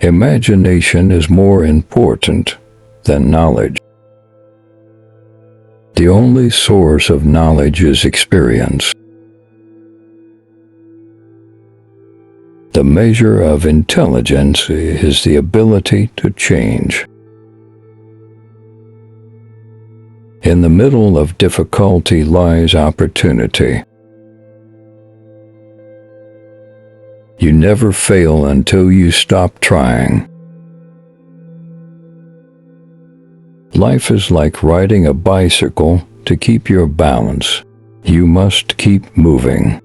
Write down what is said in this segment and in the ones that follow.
Imagination is more important than knowledge. The only source of knowledge is experience. The measure of intelligence is the ability to change. In the middle of difficulty lies opportunity. You never fail until you stop trying. Life is like riding a bicycle. To keep your balance, you must keep moving.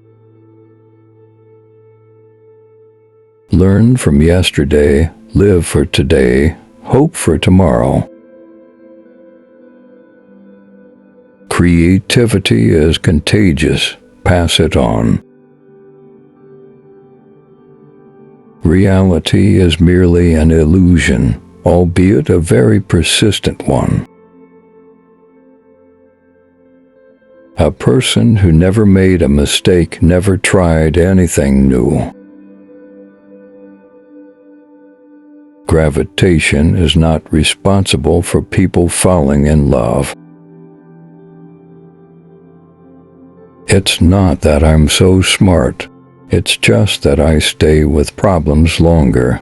Learn from yesterday, live for today, hope for tomorrow. Creativity is contagious. Pass it on. Reality is merely an illusion, albeit a very persistent one. A person who never made a mistake never tried anything new. Gravitation is not responsible for people falling in love. It's not that I'm so smart. It's just that I stay with problems longer.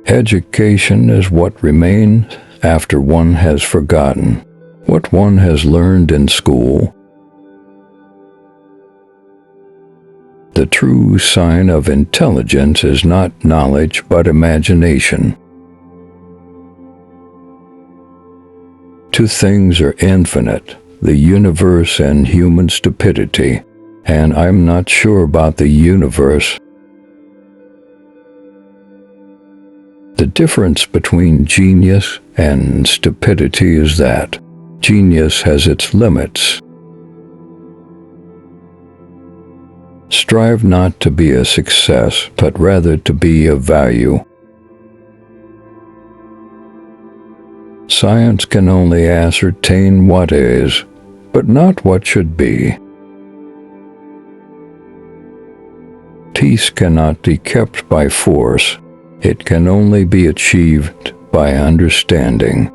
Education is what remains after one has forgotten what one has learned in school. The true sign of intelligence is not knowledge but imagination. Two things are infinite: the universe and human stupidity, and I'm not sure about the universe. The difference between genius and stupidity is that genius has its limits. Strive not to be a success, but rather to be of value. Science can only ascertain what is, but not what should be. Peace cannot be kept by force. It can only be achieved by understanding.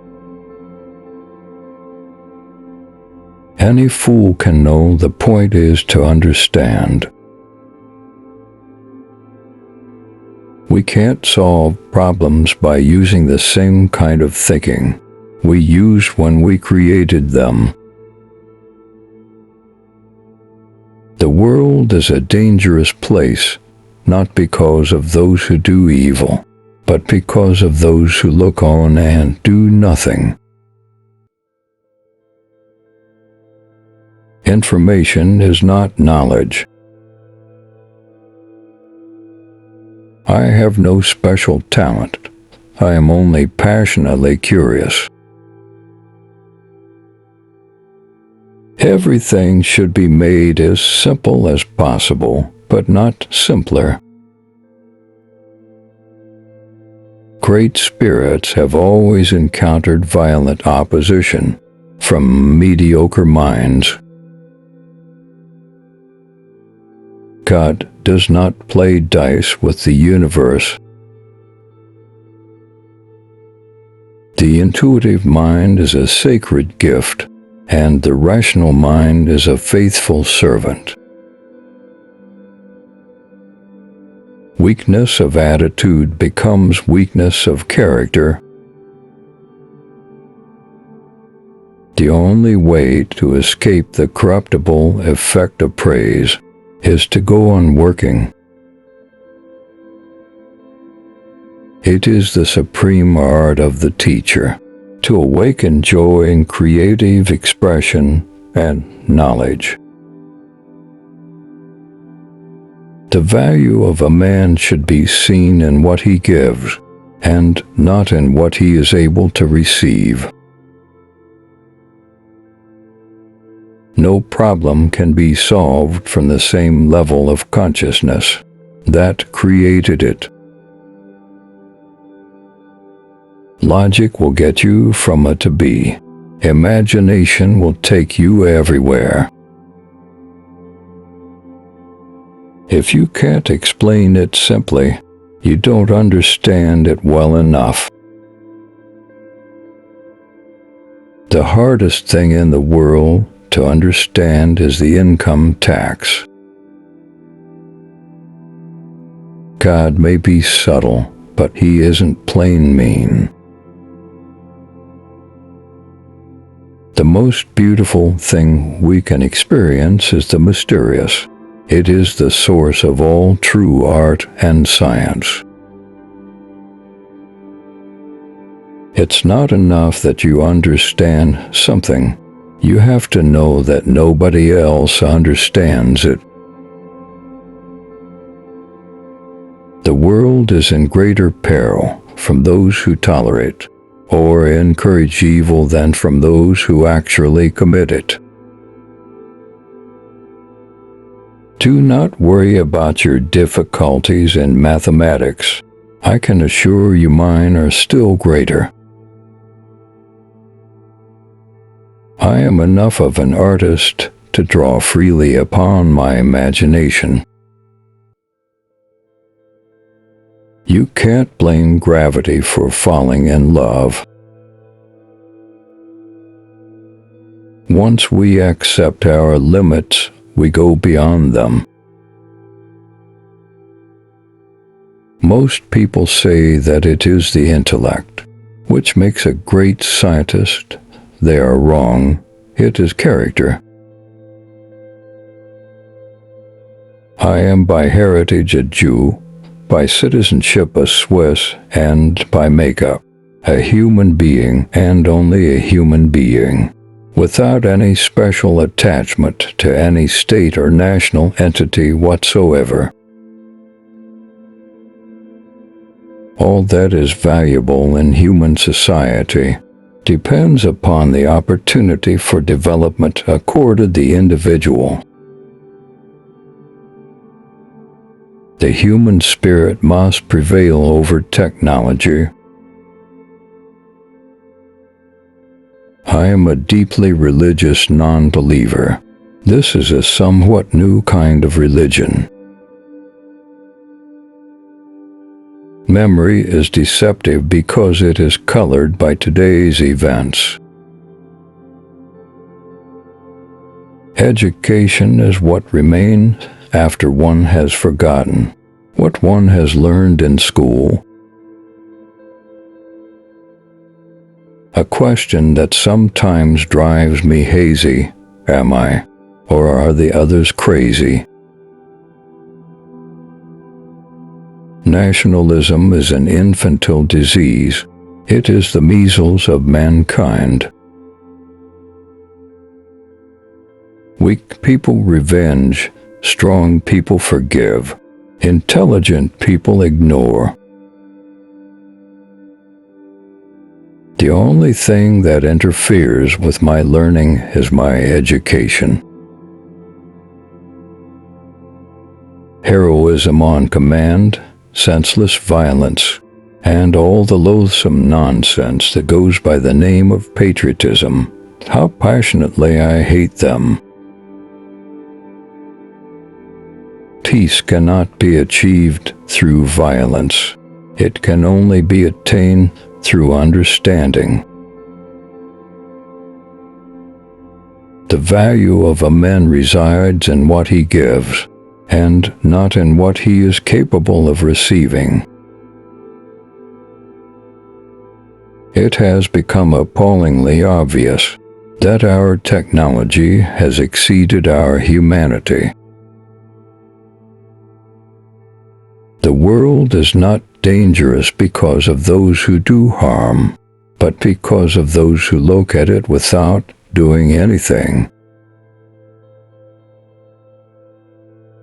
Any fool can know the point is to understand. We can't solve problems by using the same kind of thinking we used when we created them. The world is a dangerous place, not because of those who do evil, but because of those who look on and do nothing. Information is not knowledge. I have no special talent. I am only passionately curious. Everything should be made as simple as possible, but not simpler. Great spirits have always encountered violent opposition from mediocre minds. God does not play dice with the universe. The intuitive mind is a sacred gift, and the rational mind is a faithful servant. Weakness of attitude becomes weakness of character. The only way to escape the corruptible effect of praise is to go on working. It is the supreme art of the teacher to awaken joy in creative expression and knowledge. The value of a man should be seen in what he gives, and not in what he is able to receive. No problem can be solved from the same level of consciousness that created it. Logic will get you from A to B. Imagination will take you everywhere. If you can't explain it simply, you don't understand it well enough. The hardest thing in the world to understand is the income tax. God may be subtle, but He isn't plain mean. The most beautiful thing we can experience is the mysterious. It is the source of all true art and science. It's not enough that you understand something. You have to know that nobody else understands it. The world is in greater peril from those who tolerate or encourage evil than from those who actually commit it. Do not worry about your difficulties in mathematics. I can assure you mine are still greater. I am enough of an artist to draw freely upon my imagination. You can't blame gravity for falling in love. Once we accept our limits, we go beyond them. Most people say that it is the intellect which makes a great scientist. They are wrong. It is character. I am by heritage a Jew, by citizenship a Swiss, and by makeup a human being, and only a human being, without any special attachment to any state or national entity whatsoever. All that is valuable in human society depends upon the opportunity for development accorded the individual. The human spirit must prevail over technology. I am a deeply religious non-believer. This is a somewhat new kind of religion. Memory is deceptive because it is colored by today's events. Education is what remains after one has forgotten what one has learned in school. A question that sometimes drives me hazy: am I, or are the others crazy? Nationalism is an infantile disease. It is the measles of mankind. Weak people revenge, strong people forgive, intelligent people ignore. The only thing that interferes with my learning is my education. Heroism on command, senseless violence, and all the loathsome nonsense that goes by the name of patriotism. How passionately I hate them. Peace cannot be achieved through violence. It can only be attained through understanding. The value of a man resides in what he gives, and not in what he is capable of receiving. It has become appallingly obvious that our technology has exceeded our humanity. The world is not dangerous because of those who do harm, but because of those who look at it without doing anything.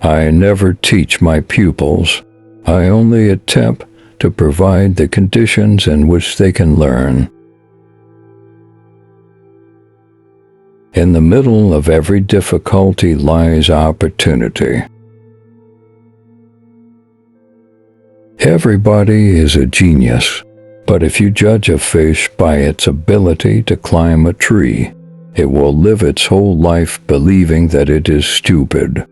I never teach my pupils. I only attempt to provide the conditions in which they can learn. In the middle of every difficulty lies opportunity. Everybody is a genius, but if you judge a fish by its ability to climb a tree, it will live its whole life believing that it is stupid.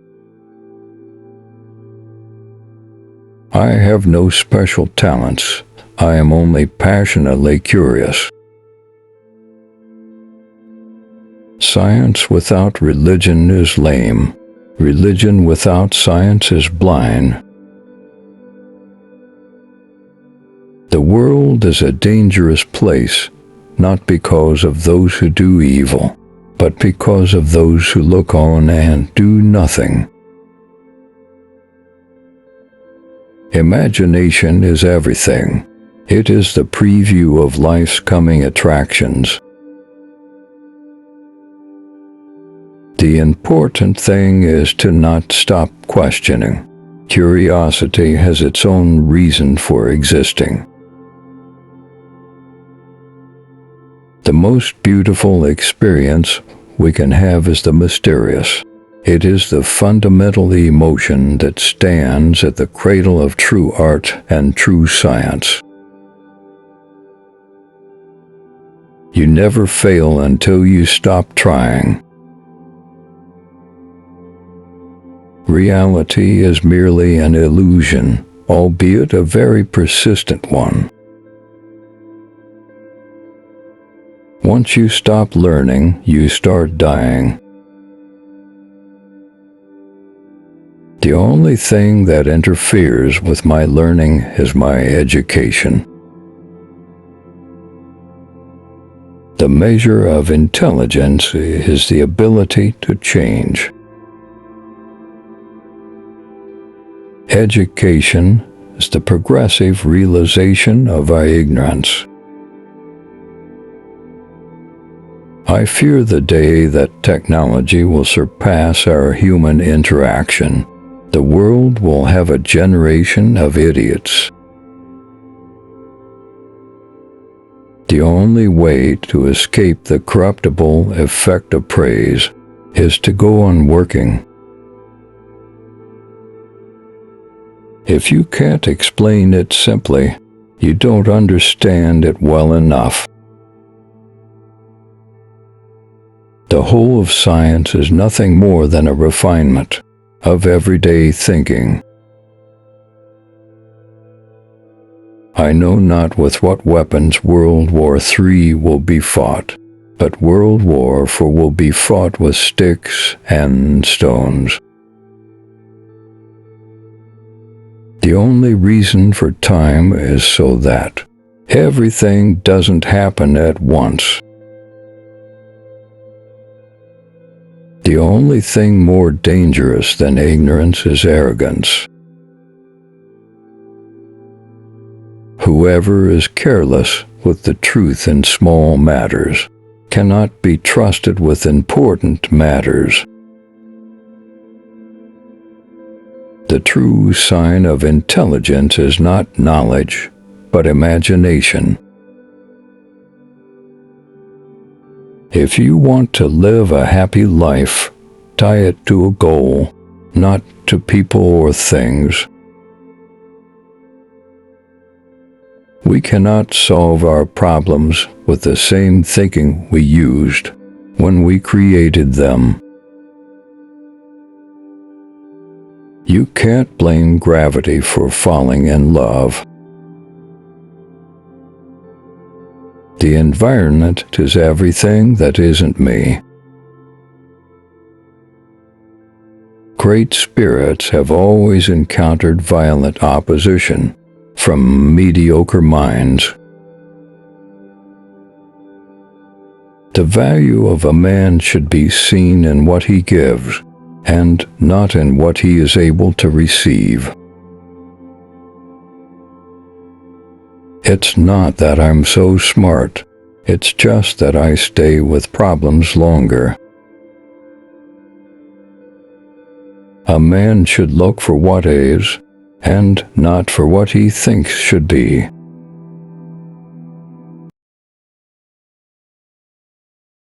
I have no special talents. I am only passionately curious. Science without religion is lame. Religion without science is blind. The world is a dangerous place, not because of those who do evil, but because of those who look on and do nothing. Imagination is everything. It is the preview of life's coming attractions. The important thing is to not stop questioning. Curiosity has its own reason for existing. The most beautiful experience we can have is the mysterious. It is the fundamental emotion that stands at the cradle of true art and true science. You never fail until you stop trying. Reality is merely an illusion, albeit a very persistent one. Once you stop learning, you start dying. The only thing that interferes with my learning is my education. The measure of intelligence is the ability to change. Education is the progressive realization of our ignorance. I fear the day that technology will surpass our human interaction. The world will have a generation of idiots. The only way to escape the corruptible effect of praise is to go on working. If you can't explain it simply, you don't understand it well enough. The whole of science is nothing more than a refinement of everyday thinking. I know not with what weapons World War III will be fought, but World War IV will be fought with sticks and stones. The only reason for time is so that everything doesn't happen at once. The only thing more dangerous than ignorance is arrogance. Whoever is careless with the truth in small matters cannot be trusted with important matters. The true sign of intelligence is not knowledge, but imagination. If you want to live a happy life, tie it to a goal, not to people or things. We cannot solve our problems with the same thinking we used when we created them. You can't blame gravity for falling in love. The environment is everything that isn't me. Great spirits have always encountered violent opposition from mediocre minds. The value of a man should be seen in what he gives, and not in what he is able to receive. It's not that I'm so smart, it's just that I stay with problems longer. A man should look for what is, and not for what he thinks should be.